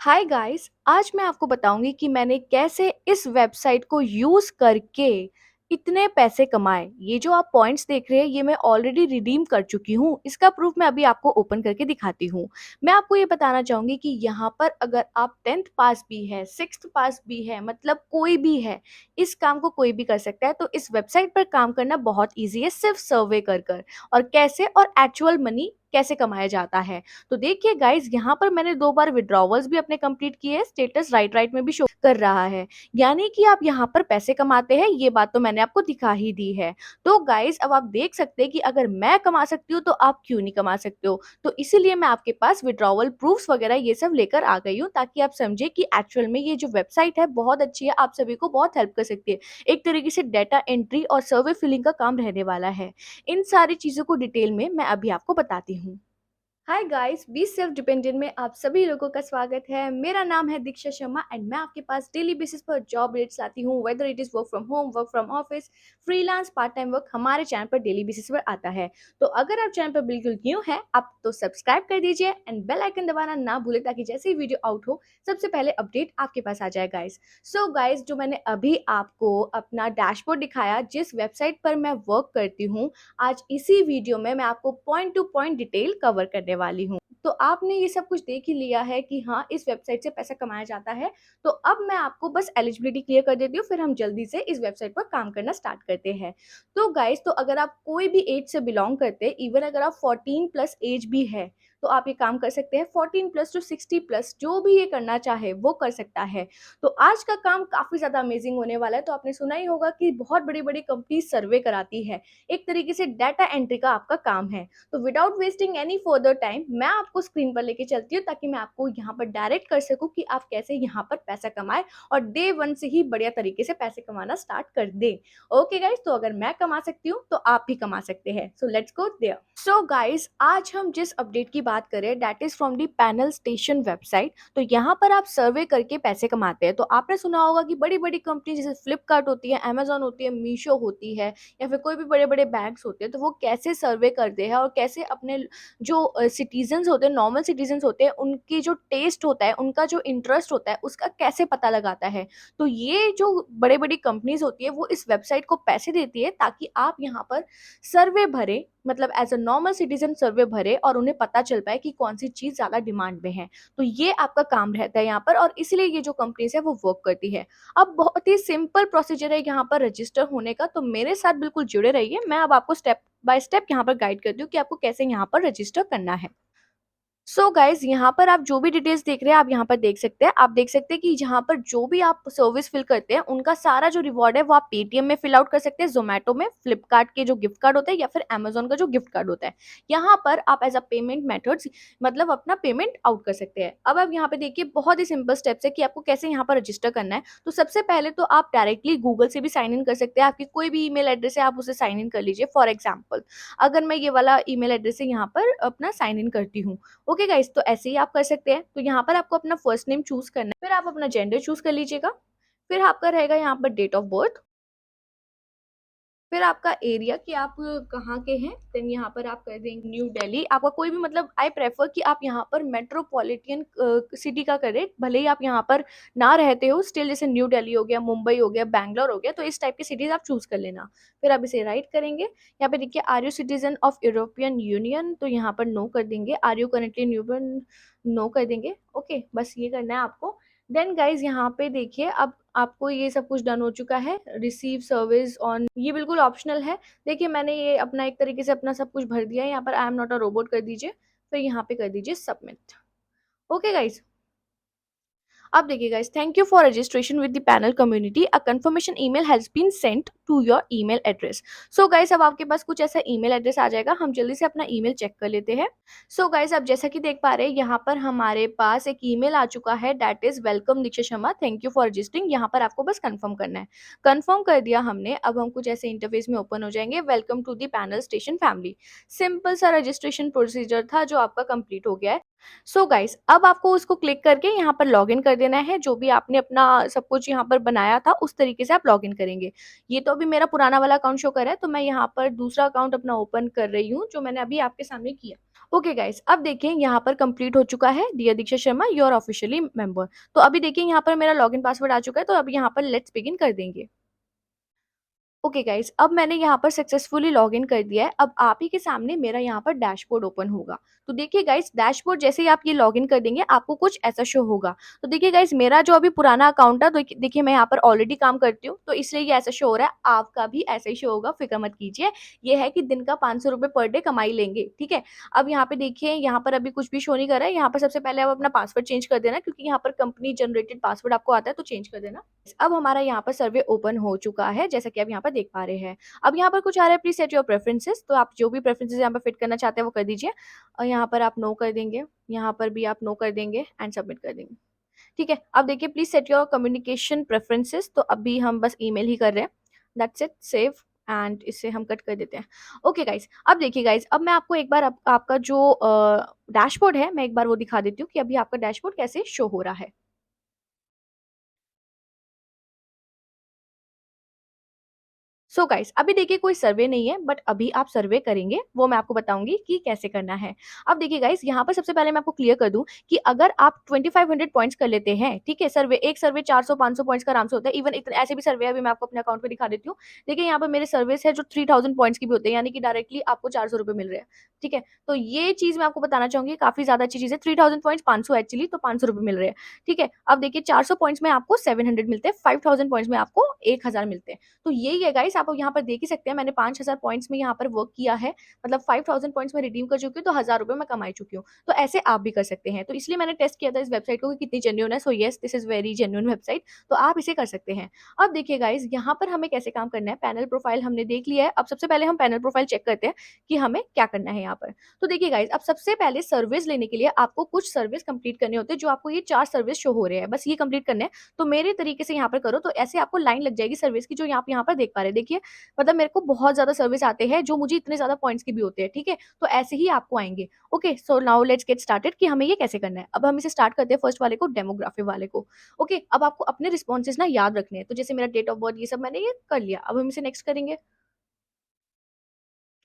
Hi guys, आज मैं आपको बताऊंगी कि मैंने कैसे इस वेबसाइट को यूज करके इतने पैसे कमाए। ये जो आप पॉइंट्स देख रहे हैं ये मैं ऑलरेडी रिडीम कर चुकी हूँ। इसका प्रूफ मैं अभी आपको ओपन करके दिखाती हूँ। मैं आपको ये बताना चाहूंगी कि यहाँ पर अगर आप 10th पास भी है, 6th पास भी है, मतलब कोई भी है, इस काम को कोई भी कर सकता है। तो इस वेबसाइट पर काम करना बहुत ईजी है, सिर्फ सर्वे कर कर। और कैसे, और एक्चुअल मनी कैसे कमाया जाता है। तो देखिए गाइज, यहाँ पर मैंने 2 बार विड्रॉवल्स भी अपने कंप्लीट किए हैं। स्टेटस राइट राइट में भी शो कर रहा है, यानी कि आप यहाँ पर पैसे कमाते हैं। ये बात तो मैंने आपको दिखा ही दी है। तो गाइज, अब आप देख सकते हैं कि अगर मैं कमा सकती हूँ तो आप क्यों नहीं कमा सकते हो। तो इसीलिए मैं आपके पास विड्रॉवल प्रूफ्स वगैरह ये सब लेकर आ गई हूँ, ताकि आप समझे कि एक्चुअल में ये जो वेबसाइट है बहुत अच्छी है, आप सभी को बहुत हेल्प कर सकती है। एक तरीके से डाटा एंट्री और सर्वे फिलिंग का काम रहने वाला है। इन सारी चीजों को डिटेल में मैं अभी आपको बताती हूँ। Hi guys, be self dependent में आप सभी लोगों का स्वागत है। मेरा नाम है दीक्षा शर्मा एंड मैं आपके पास डेली बेसिस पर जॉब रेट्स लाती हूँ। Whether it is work from home, work from office, freelance, part time work, हमारे चैनल पर डेली बेसिस पर आता है। तो अगर आप चैनल पर बिल्कुल न्यू है, आप तो सब्सक्राइब कर दीजिए एंड बेल आइकन दबाना ना भूले, ताकि जैसे ही वीडियो आउट हो सबसे पहले अपडेट आपके पास आ जाए गाइस। सो गाइस, जो मैंने अभी आपको अपना डैशबोर्ड दिखाया, जिस वेबसाइट पर मैं वर्क करती हूँ, आज इसी वीडियो में मैं आपको point two point detail cover करने वाली हूँ। तो आपने ये सब कुछ देख ही लिया है कि हाँ, इस वेबसाइट से पैसा कमाया जाता है। तो अब मैं आपको बस एलिजिबिलिटी क्लियर कर देती हूँ, फिर हम जल्दी से इस वेबसाइट पर काम करना स्टार्ट करते हैं। तो गाइस, तो अगर आप कोई भी एज से बिलोंग करते हैं, इवन अगर आप 14 प्लस एज भी है, तो आप ये काम कर सकते हैं। 14 प्लस टू 60 प्लस जो भी ये करना चाहे वो कर सकता है। तो आज का काम काफी ज्यादा अमेजिंग होने वाला है। तो आपने सुना ही होगा कि बहुत बड़ी बड़ी कंपनी सर्वे कराती है, एक तरीके से डाटा एंट्री का आपका काम है। तो without wasting any further time, मैं आपको स्क्रीन पर लेके चलती हूँ, ताकि मैं आपको यहाँ पर डायरेक्ट कर सकूँ कि आप कैसे यहाँ पर पैसा कमाए और डे वन से ही बढ़िया तरीके से पैसे कमाना स्टार्ट कर दे। ओके गाइस, तो अगर मैं कमा सकती हूँ तो आप भी कमा सकते हैं। So let's go there. So guys, आज हम जिस अपडेट की बात करें, that is from the panel station website. तो यहाँ पर आप सर्वे करके पैसे कमाते हैं। तो आपने सुना होगा कि बड़ी बड़ी कंपनी जैसे फ्लिपकार्ट होती है, अमेजोन होती है, मीशो होती है, या फिर कोई भी बड़े बड़े बैंक्स होते हैं, तो वो कैसे सर्वे करते हैं और कैसे अपने जो सिटीजन्स होते हैं, नॉर्मल सिटीजन्स होते हैं, उनकी जो टेस्ट होता है, उनका जो इंटरेस्ट होता है, उसका कैसे पता लगाता है। तो ये जो बड़े बड़ी कंपनीज होती है, वो इस वेबसाइट को पैसे देती है, ताकि आप यहाँ पर सर्वे भरे, मतलब एज अ नॉर्मल सिटीजन सर्वे भरे, और उन्हें पता चल पाए कि कौन सी चीज ज्यादा डिमांड में है। तो ये आपका काम रहता है यहाँ पर, और इसीलिए ये जो कंपनीज है वो वर्क करती है। अब बहुत ही सिंपल प्रोसीजर है यहाँ पर रजिस्टर होने का। तो मेरे साथ बिल्कुल जुड़े रहिए, मैं अब आपको स्टेप बाय स्टेप यहाँ पर गाइड करती हूँ कि आपको कैसे यहाँ पर रजिस्टर करना है। सो गाइज, यहाँ पर आप जो भी डिटेल्स देख रहे हैं, आप यहाँ पर देख सकते हैं। आप देख सकते हैं कि यहाँ पर जो भी आप सर्विस फिल करते हैं, उनका सारा जो रिवॉर्ड है वो आप पेटीएम में फिल आउट कर सकते हैं, जोमेटो में, फ्लिपकार्ट के जो गिफ्ट कार्ड होता है, या फिर अमेजोन का जो गिफ्ट कार्ड होता है। यहाँ पर आप एज अ पेमेंट मेथड्स, मतलब अपना पेमेंट आउट कर सकते हैं। अब आप यहाँ पे देखिए, बहुत ही सिंपल स्टेप्स है कि आपको कैसे यहाँ पर रजिस्टर करना है। तो सबसे पहले तो आप डायरेक्टली गूगल से भी साइन इन कर सकते हैं। आपकी कोई भी ईमेल एड्रेस है, आप उसे साइन इन कर लीजिए। फॉर एग्जाम्पल, अगर मैं ये वाला ईमेल एड्रेस से यहाँ पर अपना साइन इन करती हूँ। ओके गाइस, तो ऐसे ही आप कर सकते हैं। तो यहाँ पर आपको अपना फर्स्ट नेम चूज करना है, फिर आप अपना जेंडर चूज कर लीजिएगा, फिर आपका रहेगा यहाँ पर डेट ऑफ बर्थ, फिर आपका एरिया कि आप कहाँ के हैं। देन यहाँ पर आप कर देंगे न्यू दिल्ली, आपका कोई भी, मतलब आई प्रेफर कि आप यहाँ पर मेट्रोपॉलिटन सिटी का करें। भले ही आप यहाँ पर ना रहते हो, स्टिल जैसे न्यू दिल्ली हो गया, मुंबई हो गया, बैंगलोर हो गया, तो इस टाइप की सिटीज आप चूज कर लेना। फिर आप इसे राइट करेंगे। यहाँ पे देखिए, are you citizen of European Union, तो यहाँ पर नो कर देंगे। Are you currently newborn, no कर देंगे। ओके, बस ये करना है आपको। देन गाइज, यहाँ पे देखिए, अब आपको ये सब कुछ डन हो चुका है। रिसीव सर्विस ऑन, ये बिल्कुल ऑप्शनल है। देखिए, मैंने ये अपना एक तरीके से अपना सब कुछ भर दिया है। यहाँ पर I am not a robot कर दीजिए, फिर यहाँ पे कर दीजिए सबमिट। ओके गाइज, अब देखिए guys, thank you for registration with the panel community, a confirmation email has been sent to your email address. So guys, अब आपके पास कुछ ऐसा ईमेल एड्रेस आ जाएगा। हम जल्दी से अपना ईमेल चेक कर लेते हैं। सो गाइस, अब जैसा कि देख पा रहे हैं, यहाँ पर हमारे पास एक ईमेल आ चुका है, that is welcome Diksha Sharma, thank you for registering. यहाँ पर आपको बस कंफर्म करना है। कंफर्म कर दिया हमने। अब हम कुछ ऐसे इंटरफेस में ओपन हो जाएंगे। Welcome to the panel station family, simple सा रजिस्ट्रेशन प्रोसीजर था जो आपका कंप्लीट हो गया है। सो गाइस, अब आपको उसको क्लिक करके यहाँ पर लॉग इन कर देना है। जो भी आपने अपना सब कुछ यहाँ पर बनाया था, उस तरीके से आप लॉग इन करेंगे। ये तो अभी मेरा पुराना वाला अकाउंट शो कर रहा है, तो मैं यहाँ पर दूसरा अकाउंट अपना ओपन कर रही हूँ, जो मैंने अभी आपके सामने किया। ओके गाइस, अब देखिए यहाँ पर कंप्लीट हो चुका है। Dear Diksha Sharma, you are officially member. तो अभी देखिए यहाँ पर मेरा लॉगिन पासवर्ड आ चुका है, तो अब यहाँ पर लेट्स बिगिन कर देंगे। ओके गाइस, अब मैंने यहाँ पर सक्सेसफुली लॉगिन कर दिया है। अब आप ही के सामने मेरा यहाँ पर डैशबोर्ड ओपन होगा। तो देखिए गाइस, डैशबोर्ड जैसे ही आप ये लॉगिन कर देंगे, आपको कुछ ऐसा शो होगा। तो देखिए गाइस, मेरा जो अभी पुराना अकाउंट है, तो देखिए मैं यहाँ पर ऑलरेडी काम करती हूँ, तो इसलिए ये ऐसा शो हो रहा है। आपका भी ऐसा ही शो होगा, फिक्र मत कीजिए। ये है कि दिन का 500 रुपये पर डे कमाई लेंगे, ठीक है। अब यहाँ पे देखिए, यहाँ पर अभी कुछ भी शो नहीं कर रहा है। यहाँ पर सबसे पहले आप अपना पासवर्ड चेंज कर देना, क्योंकि यहाँ पर कंपनी जनरेटेड पासवर्ड आपको आता है, तो चेंज कर देना। अब हमारा यहाँ पर सर्वे ओपन हो चुका है, जैसा कि आप यहाँ पर देख पा रहे हैं। अब यहाँ पर कुछ आ रहा है, प्लीज सेट योर प्रेफरेंसेस। तो आप जो भी प्रेफरेंसेस यहाँ पर फिट करना चाहते हैं वो कर दीजिए। और यहाँ पर आप नो कर देंगे, यहाँ पर भी आप नो कर देंगे एंड सबमिट कर देंगे। ठीक है, अब देखिए, please set your communication preferences. तो अभी हम बस ईमेल ही कर रहे हैं। That's it, save. एंड इसे हम कट कर देते हैं। ओके गाइस, अब देखिए गाइस, अब मैं आपको एक बार आपका जो डैशबोर्ड है, मैं एक बार वो दिखा देती हूँ कि अभी आपका डैशबोर्ड कैसे शो हो रहा है। सो गाइस, अभी देखिए कोई सर्वे नहीं है, बट अभी आप सर्वे करेंगे, वो मैं आपको बताऊंगी कि कैसे करना है। अब देखिए गाइस, यहाँ पर सबसे पहले मैं आपको क्लियर कर दूं कि अगर आप 2500 पॉइंट्स कर लेते हैं, ठीक है, सर्वे एक सर्वे 400-500 पॉइंट्स का आराम से होता है। इवन इतने ऐसे भी सर्वे अभी मैं आपको अपने अकाउंट पे दिखा देती हूँ। देखिए यहाँ पर मेरे सर्विस है जो 3000 पॉइंट्स की भी होते हैं, यानी कि डायरेक्टली आपको 400 रुपये मिल रहे हैं। ठीक है, तो ये चीज मैं आपको बताना चाहूंगी, काफी ज्यादा अच्छी चीज है। 3000 पॉइंट्स 500 एक्चुअली, तो 500 रुपये मिल रहे हैं। ठीक है, अब देखिए 400 पॉइंट्स में आपको 700 मिलते हैं, 5000 पॉइंट्स में आपको 1000 मिलते हैं। तो यही है गाइस, आप यहाँ पर देख ही सकते हैं, मैंने 5000 पॉइंट्स में यहाँ पर वर्क किया है। मतलब 5000 पॉइंट्स में रिडीम कर चुकी हूँ, तो 1000 रुपये मैं कमा चुकी हूँ। तो ऐसे आप भी कर सकते हैं। तो इसलिए मैंने टेस्ट किया था इस वेबसाइट को कि कितनी जेन्युइन है। So yes, this is very genuine website. तो आप इसे कर सकते हैं। अब देखिए गाइस, यहाँ पर हमें कैसे काम करना है। पैनल प्रोफाइल हमने देख लिया है। अब सबसे पहले हम पैनल प्रोफाइल चेक करते हैं कि हमें क्या करना है यहाँ पर। तो देखिए गाइस, अब सबसे पहले सर्विस लेने के लिए आपको कुछ सर्विस कंप्लीट करने होते हैं, जो आपको ये 4 सर्विस शो हो रहे हैं, बस ये कंप्लीट करने हैं। तो मेरे तरीके से यहाँ पर करो, तो ऐसे आपको लाइन लग जाएगी सर्विस की, जो आप यहाँ पर देख पा रहे हैं। देखिए, मतलब मेरे को बहुत ज़्यादा सर्विस आते हैं जो मुझे इतने ज़्यादा पॉइंट्स के भी होते हैं, ठीक है? तो ऐसे ही आपको आएँगे। Okay, so now let's get started कि हमें ये कैसे करना है। अब हम इसे स्टार्ट करते हैं फर्स्ट वाले को, डेमोग्राफी वाले को। ओके, अब आपको अपने रिस्पॉन्सेज़ ना याद रखने हैं। तो जैसे मेरा डेट ऑफ बर्थ ये सब मैंने ये कर लिया। अब हम इसे नेक्स्ट करेंगे।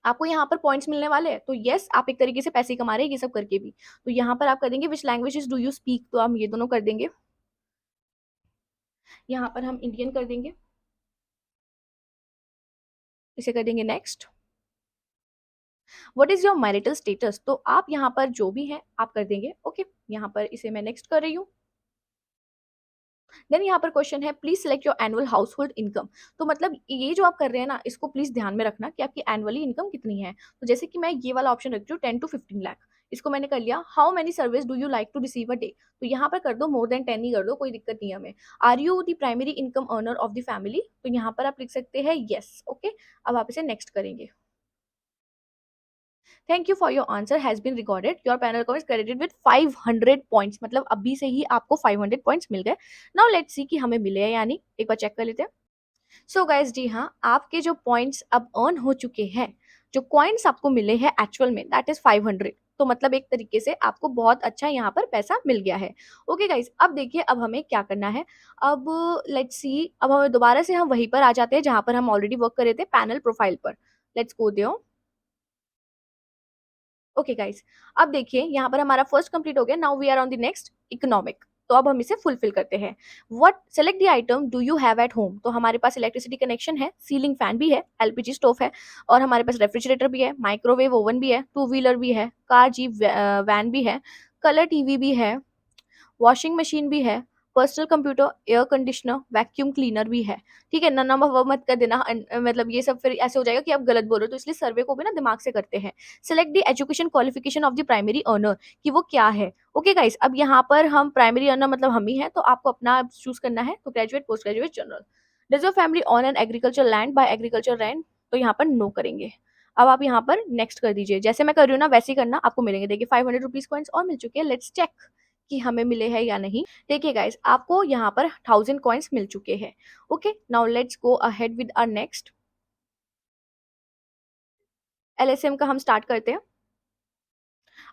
आपको यहाँ पर पॉइंट्स मिलने वाले हैं, तो येस, आप एक तरीके से पैसे ही कमा रहे हैं ये सब करके भी। तो यहाँ पर आप कर देंगे which languages do you speak, तो हम ये दोनों कर देंगे। यहाँ पर हम इंडियन कर देंगे, इसे कर देंगे next. What is your marital status, तो आप यहाँ पर जो भी है आप कर देंगे। ओके, यहाँ पर इसे मैं नेक्स्ट कर रही हूँ। देन यहाँ पर क्वेश्चन है, please select your annual house hold income. तो मतलब ये जो आप कर रहे हैं ना, इसको प्लीज ध्यान में रखना कि आपकी एनुअली इनकम कितनी है। तो जैसे कि मैं ये वाला ऑप्शन रखती हूँ 10 to 15 लाख, इसको मैंने कर लिया। How many service do you like to receive a day, तो यहाँ पर कर दो मोर देन 10 ही कर दो, कोई दिक्कत नहीं है हमें। Are you the primary income earner of the family, तो यहाँ पर आप लिख सकते हैं यस। ओके, अब आप इसे नेक्स्ट करेंगे। Thank you for your answer has been recorded, your panel coin is credited with 500 points, मतलब अभी से ही आपको 500 पॉइंट्स मिल गए। नाउ लेट्स सी कि हमें मिले हैं या नहीं, एक बार चेक कर लेते हैं। सो गाइस, जी हाँ, आपके जो पॉइंट्स अब अर्न हो चुके हैं, जो कॉइन्स आपको मिले हैं एक्चुअल में, दैट इज 500। तो मतलब एक तरीके से आपको बहुत अच्छा यहाँ पर पैसा मिल गया है। ओके गाइस, अब देखिए अब हमें क्या करना है। अब लेट्स सी, अब हमें दोबारा से हम वहीं पर आ जाते हैं जहाँ पर हम ऑलरेडी वर्क कर रहे थे, पैनल प्रोफाइल पर। Let's go there. Okay guys, अब देखिए यहाँ पर हमारा फर्स्ट कंप्लीट हो गया। Now we are on the next, economic. तो अब हम इसे फुलफिल करते हैं। What select the item do you have at home, तो हमारे पास इलेक्ट्रिसिटी कनेक्शन है, सीलिंग फैन भी है, एलपीजी स्टोव है, और हमारे पास रेफ्रिजरेटर भी है, माइक्रोवेव ओवन भी है, टू व्हीलर भी है, कार जीप वैन भी है, कलर टीवी भी है, वॉशिंग मशीन भी है, personal computer, air conditioner, vacuum cleaner भी है। ठीक है, नन ऑफ मत कर देना, मतलब ये सब फिर ऐसे हो जाएगा कि आप गलत बोल रहे हो, तो इसलिए सर्वे को भी ना दिमाग से करते हैं। Select the education qualification of the primary earner, कि वो क्या है। ओके गाइस, अब यहाँ पर हम प्राइमरी अर्नर मतलब हम ही हैं, तो आपको अपना चूज करना है। तो graduate, post graduate, general. Does your family on an agriculture land, bye agriculture land, तो यहाँ पर नो करेंगे। अब आप यहाँ पर नेक्स्ट कर दीजिए, जैसे मैं कर रही हूँ ना वैसे ही करना, आपको मिलेंगे। देखिए 500 रुपीज कॉइन्स और मिल चुके हैं। लेट्स चेक कि हमें मिले हैं या नहीं। देखिए गाइस, आपको यहाँ पर 1000 कॉइन्स मिल चुके हैं। Okay, now let's go ahead with our next. LSM का हम स्टार्ट करते हैं।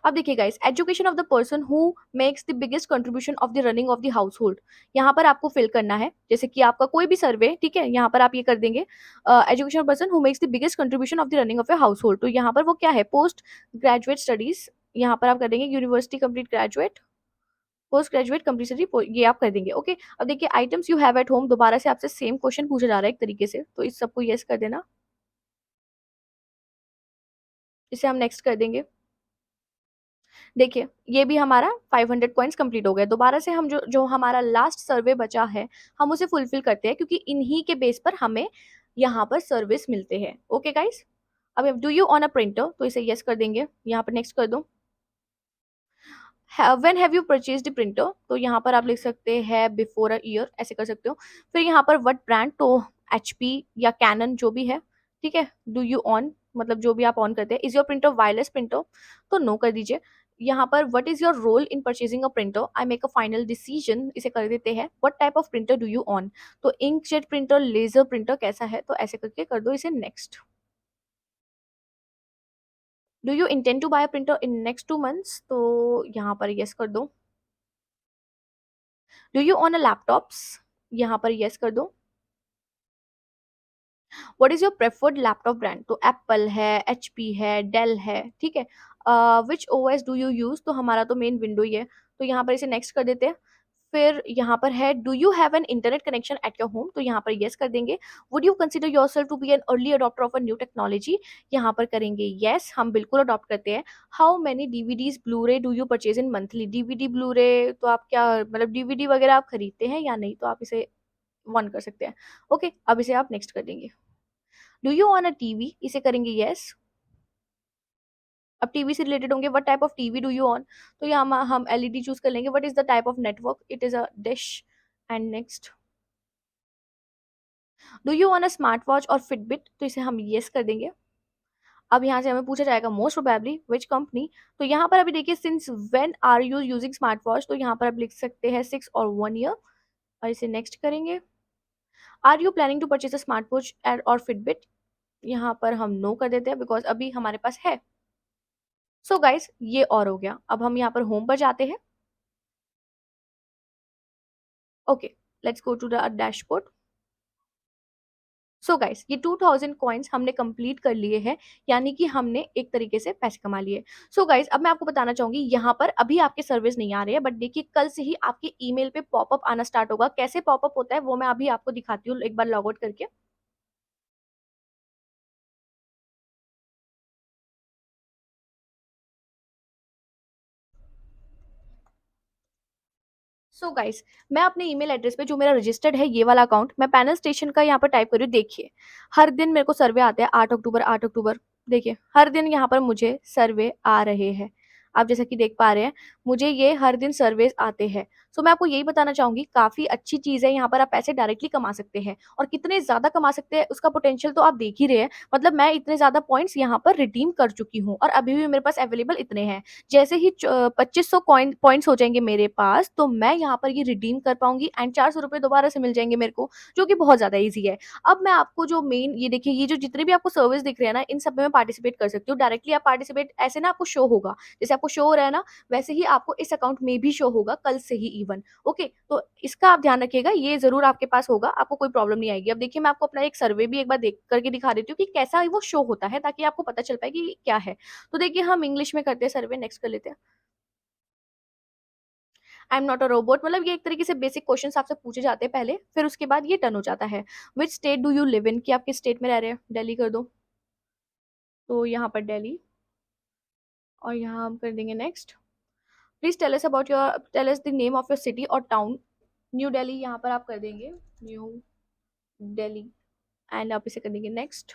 अब देखिए गाइस, education of the person who makes the biggest contribution of the running of the household, यहाँ पर आपको फिल करना है। जैसे कि आपका कोई भी सर्वे, ठीक है, यहाँ पर आप ये कर देंगे, education person who makes the biggest contribution of the running of a house hold. तो यहाँ पर वो क्या है, पोस्ट ग्रेजुएट स्टडीज, यहाँ पर आप कर देंगे university complete graduate, post graduate compulsory, ये आप कर देंगे। ओके, अब देखिए items you have at home, दोबारा से आपसे सेम क्वेश्चन पूछा जा रहा है एक तरीके से, तो इस सबको यस कर देना। इसे हम नेक्स्ट कर देंगे। देखिए ये भी हमारा 500 पॉइंट्स कंप्लीट हो गया। दोबारा से हम जो जो हमारा लास्ट सर्वे बचा है हम उसे फुलफिल करते हैं, क्योंकि इन्हीं के बेस पर हमें यहाँ पर सर्विस मिलते हैं। ओके गाइस, अब do you on a printer, तो इसे यस कर देंगे, यहाँ पर नेक्स्ट कर दो। When have you purchased printer, तो यहाँ पर आप लिख सकते हैं बिफोर अ ईयर, ऐसे कर सकते हो। फिर यहाँ पर व्हाट ब्रांड, तो एचपी या कैनन जो भी है, ठीक है। डू यू ऑन, मतलब जो भी आप ऑन करते हैं। Is your printer wireless printer, तो नो कर दीजिए। यहाँ पर what is your role in purchasing a printer, I make a final decision, इसे कर देते हैं। What type of printer do you own, तो इंकजेट प्रिंटर, लेजर प्रिंटर कैसा है, तो ऐसे करके कर दो इसे next. Do you intend to buy a printer in next 2 months, तो यहाँ पर यस कर दो। Do you own a laptops, यहाँ पर यस कर दो। What is your preferred laptop brand, तो एप्पल है, एचपी है, डेल है, ठीक है। विच ओएस डू यू यूज, तो हमारा तो मेन विंडो ही है, तो यहाँ पर इसे नेक्स्ट कर देते हैं। फिर यहाँ पर है do you have an internet connection at your home, तो यहाँ पर यस कर देंगे। Would you consider yourself to be an early adopter of a new technology, यहाँ पर करेंगे यस, हम बिल्कुल अडॉप्ट करते हैं। How many DVDs Blu-ray do you purchase in monthly, DVD Blu-ray तो आप क्या मतलब डीवीडी वगैरह आप खरीदते हैं या नहीं, तो आप इसे वन कर सकते हैं। ओके, अब इसे आप नेक्स्ट कर देंगे। Do you on a TV, इसे करेंगे यस। अब टीवी से रिलेटेड होंगे, what type of TV do you own, तो यहाँ हम एलईडी चूज कर लेंगे। What is the type of network, it is a dish, and next. Do you on a smart watch और फिटबिट, तो इसे हम यस कर देंगे। अब यहाँ से हमें पूछा जाएगा मोस्ट प्रोबेबली विच कंपनी, तो यहाँ पर अभी देखिए since when are you using smart watch, तो यहाँ पर आप लिख सकते हैं 6 और 1 ईयर, और इसे नेक्स्ट करेंगे। Are you planning to purchase a smart watch और फिटबिट, यहाँ पर हम नो कर देते हैं बिकॉज अभी हमारे पास है। सो गाइस ये और हो गया। अब हम यहाँ पर होम पर जाते हैं। Okay, let's go to the dashboard. So guys ये 2000 कॉइन्स हमने कंप्लीट कर लिए हैं, यानी कि हमने एक तरीके से पैसे कमा लिए। सो गाइस अब मैं आपको बताना चाहूंगी, यहाँ पर अभी आपके सर्विस नहीं आ रहे हैं, बट देखिए कल से ही आपके ईमेल पे पॉपअप आना स्टार्ट होगा। कैसे पॉपअप होता है वो मैं अभी आपको दिखाती हूँ, एक बार लॉग आउट करके। सो गाइस मैं अपने ईमेल एड्रेस पे जो मेरा रजिस्टर्ड है ये वाला अकाउंट, मैं पैनल स्टेशन का यहाँ पर टाइप कर रही हूँ। देखिए हर दिन मेरे को सर्वे आते हैं, 8 अक्टूबर 8 अक्टूबर, देखिए हर दिन यहाँ पर मुझे सर्वे आ रहे हैं। आप जैसा कि देख पा रहे हैं मुझे ये हर दिन सर्वेस आते हैं। सो मैं आपको यही बताना चाहूंगी, काफी अच्छी चीज है, यहाँ पर आप पैसे डायरेक्टली कमा सकते हैं, और कितने ज्यादा कमा सकते हैं उसका पोटेंशियल तो आप देख ही रहे हैं। मतलब मैं इतने ज्यादा पॉइंट्स यहाँ पर रिडीम कर चुकी हूँ, और अभी भी मेरे पास अवेलेबल इतने हैं। जैसे ही 2500 कॉइन पॉइंट्स हो जाएंगे मेरे पास, तो मैं यहाँ पर ये रिडीम कर पाऊंगी, एंड 400 रुपये दोबारा से मिल जाएंगे मेरे को, जो कि बहुत ज्यादा ईजी है। अब मैं आपको जो मेन ये देखिए, ये जो जितने भी आपको सर्विस दिख रहे हैं ना, इन सब में मैं पार्टिसिपेट कर सकती हूँ डायरेक्टली। आप पार्टिसिपेट ऐसे ना आपको शो होगा, जैसे आपको शो हो रहा है ना, वैसे ही आपको इस अकाउंट में भी शो होगा कल से ही इवन। ओके, तो इसका आप ध्यान रखिएगा, ये जरूर आपके पास होगा, आपको कोई प्रॉब्लम नहीं आएगी। अब देखिए मैं आपको अपना एक सर्वे भी एक बार देख करके दिखा देती हूँ कि कैसा वो शो होता है, ताकि आपको पता चल पाए कि क्या है। तो देखिए हम इंग्लिश में करते हैं सर्वे, नेक्स्ट कर लेते हैं। I am not a robot, मतलब ये एक तरीके से बेसिक क्वेश्चन आपसे पूछे जाते हैं पहले, फिर उसके बाद ये टर्न हो जाता है। Which state do you live in, कि आप किस स्टेट में रह रहे हैं, दिल्ली कर दो, तो यहाँ पर दिल्ली, और यहाँ हम कर देंगे next. Please tell us about your, tell us the name of your city और टाउन। न्यू दिल्ली, यहाँ पर आप कर देंगे न्यू दिल्ली, एंड आप इसे कर देंगे नेक्स्ट।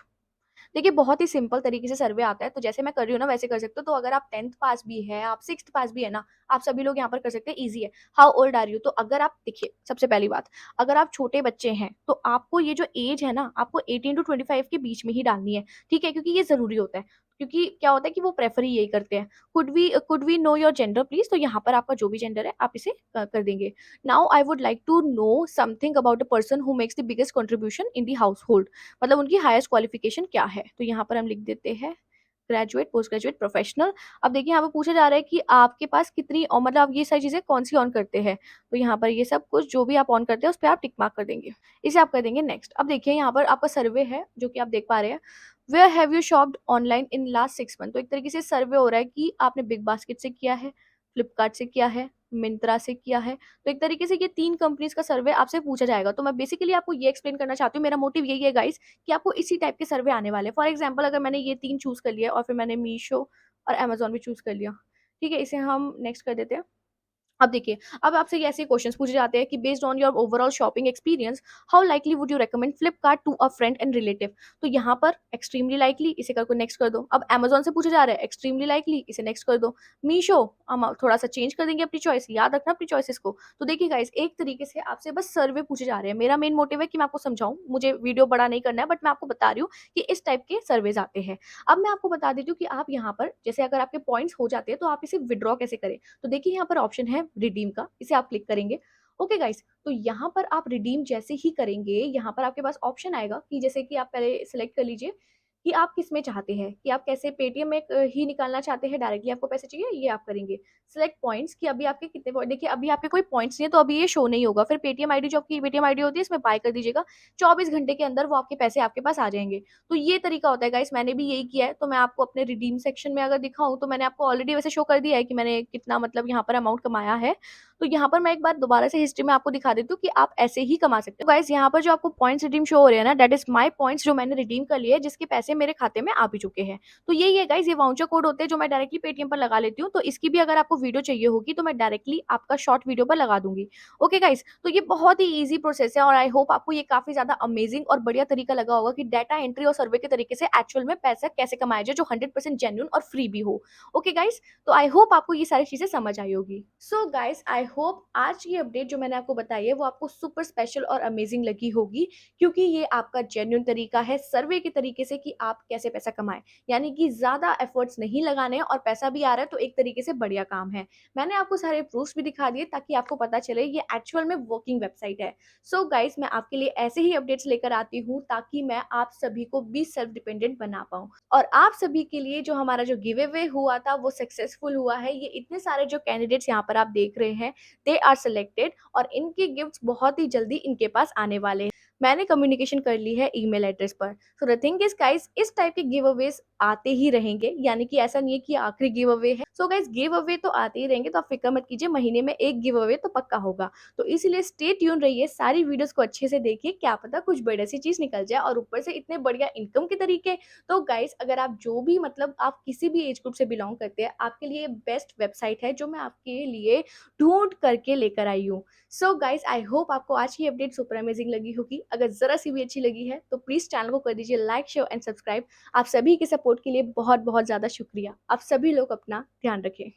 देखिए बहुत ही सिंपल तरीके से सर्वे आता है, तो जैसे मैं कर रही हूँ ना वैसे कर सकते हो। तो अगर आप 10th पास भी है, आप 6th पास भी है ना, आप सभी लोग यहाँ पर कर सकते हैं, इजी है। हाउ ओल्ड आर यू, तो अगर आप देखिए सबसे पहली बात, अगर आप छोटे बच्चे हैं तो आपको ये जो एज है ना, आपको 18 to 25 के बीच में ही डालनी है, ठीक है, क्योंकि ये जरूरी होता है। क्योंकि क्या होता है कि वो प्रेफर ही यही करते हैं। Could we know your gender please, तो यहाँ पर आपका जो भी जेंडर है आप इसे कर देंगे। Now I would like to know something about a person who makes the biggest contribution in the household, मतलब उनकी हाईएस्ट क्वालिफिकेशन क्या है, तो यहाँ पर हम लिख देते हैं ग्रेजुएट, पोस्ट ग्रेजुएट, प्रोफेशनल। अब देखिए यहाँ पे पूछा जा रहा है कि आपके पास कितनी, और मतलब आप ये सारी चीजें कौन सी ऑन करते हैं, तो यहाँ पर ये सब कुछ जो भी आप ऑन करते हैं उस पर आप टिक मार्क कर देंगे, इसे आप कर देंगे नेक्स्ट। अब देखिए यहाँ पर आपका सर्वे है जो कि आप देख पा रहे हैं। Where have you shopped online in last 6 month? तो एक तरीके से सर्वे हो रहा है कि आपने बिग बास्केट से किया है, फ्लिपकार्ट से किया है, मिंत्रा से किया है। तो एक तरीके से ये 3 कंपनीज़ का सर्वे आपसे पूछा जाएगा। तो मैं बेसिकली आपको ये एक्सप्लेन करना चाहती हूँ, मेरा मोटिव यही है गाइज़ कि आपको इसी टाइप के सर्वे आने वाले हैं। फॉर एग्ज़ाम्पल अगर मैंने ये 3 चूज़ कर लिया और फिर मैंने मीशो और अमेज़न भी चूज़ कर लिया, ठीक है? इसे हम नेक्स्ट कर देते हैं। अब देखिए, अब आपसे ये ऐसे क्वेश्चंस पूछे जाते हैं कि based on your overall shopping experience, how likely would you recommend Flipkart to a friend and relative? तो यहाँ पर एक्सट्रीमली लाइकली इसे करके नेक्स्ट कर दो। अब अमेज़न से पूछा जा रहा है, एक्सट्रीमली लाइकली इसे नेक्स्ट कर दो। मीशो, हम थोड़ा-सा चेंज कर देंगे अपनी चॉइस, याद रखना अपनी चॉइसेस को। तो देखिए गाइस, एक तरीके से आपसे बस सर्वे पूछे जा रहे हैं। मेरा मेन मोटिव है कि मैं आपको समझाऊँ, मुझे वीडियो बड़ा नहीं करना है, बट मैं आपको बता रही हूँ कि इस टाइप के सर्वेज़ आते हैं। अब मैं आपको बता देती हूँ कि आप यहाँ पर जैसे अगर आपके पॉइंट्स हो जाते हैं, तो आप इसे विथड्रॉ कैसे करें? तो देखिए यहाँ पर ऑप्शन है रिडीम का, इसे आप क्लिक करेंगे। ओके गाइस, तो यहाँ पर आप रिडीम जैसे ही करेंगे, यहाँ पर आपके पास ऑप्शन आएगा कि जैसे कि आप पहले सेलेक्ट कर लीजिए कि आप किस में चाहते हैं, कि आप कैसे पेटीएम में ही निकालना चाहते हैं, डायरेक्टली आपको पैसे चाहिए, ये आप करेंगे। सेलेक्ट पॉइंट्स कि अभी आपके कितने पॉइंट, देखिए अभी आपके कोई पॉइंट्स नहीं है तो अभी ये शो नहीं होगा। फिर पेटीएम आईडी, जो आपकी पेटीएम आईडी होती है, इसमें बाय कर दीजिएगा। 24 घंटे के अंदर वो आपके पैसे आपके पास आ जाएंगे। तो ये तरीका होता है गाइस, मैंने भी यही किया है। तो मैं आपको अपने रिडीम सेक्शन में अगर दिखाऊँ, तो मैंने आपको ऑलरेडी वैसे शो कर दिया है कि मैंने कितना मतलब यहाँ पर अमाउंट कमाया है। तो यहाँ पर मैं एक बार दोबारा से हिस्ट्री में आपको दिखा देती हूँ कि आप ऐसे ही कमा सकते हो। गाइस यहाँ पर जो आपको पॉइंट्स रिडीम शो हो रहे हैं ना, दैट इज माय पॉइंट्स जो मैंने रिडीम कर लिए हैं, जिसके पैसे मेरे खाते में आ भी चुके हैं। तो यही है गाइस, ये वाउचर कोड होते हैं जो मैं डायरेक्टली पेटीएम पर लगा लेती हूँ। तो इसकी भी अगर आपको वीडियो चाहिए होगी तो मैं डायरेक्टली आपका शॉर्ट वीडियो पर लगा दूंगी। ओके गाइस, तो ये बहुत ही ईजी प्रोसेस है और आई होप आपको ये काफी ज्यादा अमेजिंग और बढ़िया तरीका लगा होगा कि डाटा एंट्री और सर्वे के तरीके से एक्चुअल में पैसा कैसे कमाया जाए, जो 100% जेन्युइन और फ्री भी हो। ओके गाइस, तो आई होप आपको ये सारी चीजें समझ आई होगी। सो गाइस, आई होप आज की अपडेट जो मैंने आपको बताई है वो आपको सुपर स्पेशल और अमेजिंग लगी होगी, क्योंकि ये आपका जेन्युइन तरीका है सर्वे के तरीके से कि आप कैसे पैसा कमाएं। यानी कि ज्यादा एफर्ट्स नहीं लगाने और पैसा भी आ रहा है, तो एक तरीके से बढ़िया काम है। मैंने आपको सारे प्रूफ्स भी दिखा दिए ताकि आपको पता चले ये एक्चुअल में वर्किंग वेबसाइट है। सो गाइस, मैं आपके लिए ऐसे ही अपडेट्स लेकर आती हूँ ताकि मैं आप सभी को भी सेल्फ डिपेंडेंट बना पाऊँ। और आप सभी के लिए जो हमारा जो गिव अवे हुआ था वो सक्सेसफुल हुआ है। ये इतने सारे जो कैंडिडेट्स यहाँ पर आप देख रहे हैं, दे आर सिलेक्टेड और इनके गिफ्ट्स बहुत ही जल्दी इनके पास आने वाले हैं। मैंने कम्युनिकेशन कर ली है ईमेल एड्रेस पर। So the thing is guys, इस टाइप के गिव अवेज आते ही रहेंगे, यानी कि ऐसा नहीं है कि आखिरी गिव अवे है। सो गाइस, गिव अवे तो आते ही रहेंगे, तो आप फिक्र मत कीजिए, महीने में एक गिव अवे तो पक्का होगा। तो इसलिए स्टे ट्यून रहिए, सारी वीडियोस को अच्छे से देखिए, क्या पता कुछ बड़ी सी चीज निकल जाए और ऊपर से इतने बढ़िया इनकम के तरीके। तो गाइस, अगर आप जो भी मतलब आप किसी भी एज ग्रुप से बिलोंग करते हैं, आपके लिए बेस्ट वेबसाइट है जो मैं आपके लिए ढूंढ करके लेकर आई हूँ। सो गाइस, आई होप आपको आज की अपडेट सुपर अमेजिंग लगी होगी। अगर जरा सी भी अच्छी लगी है तो प्लीज चैनल को कर दीजिए लाइक, शेयर एंड सब्सक्राइब। आप सभी के सपोर्ट के लिए बहुत बहुत ज्यादा शुक्रिया। आप सभी लोग अपना ध्यान रखें।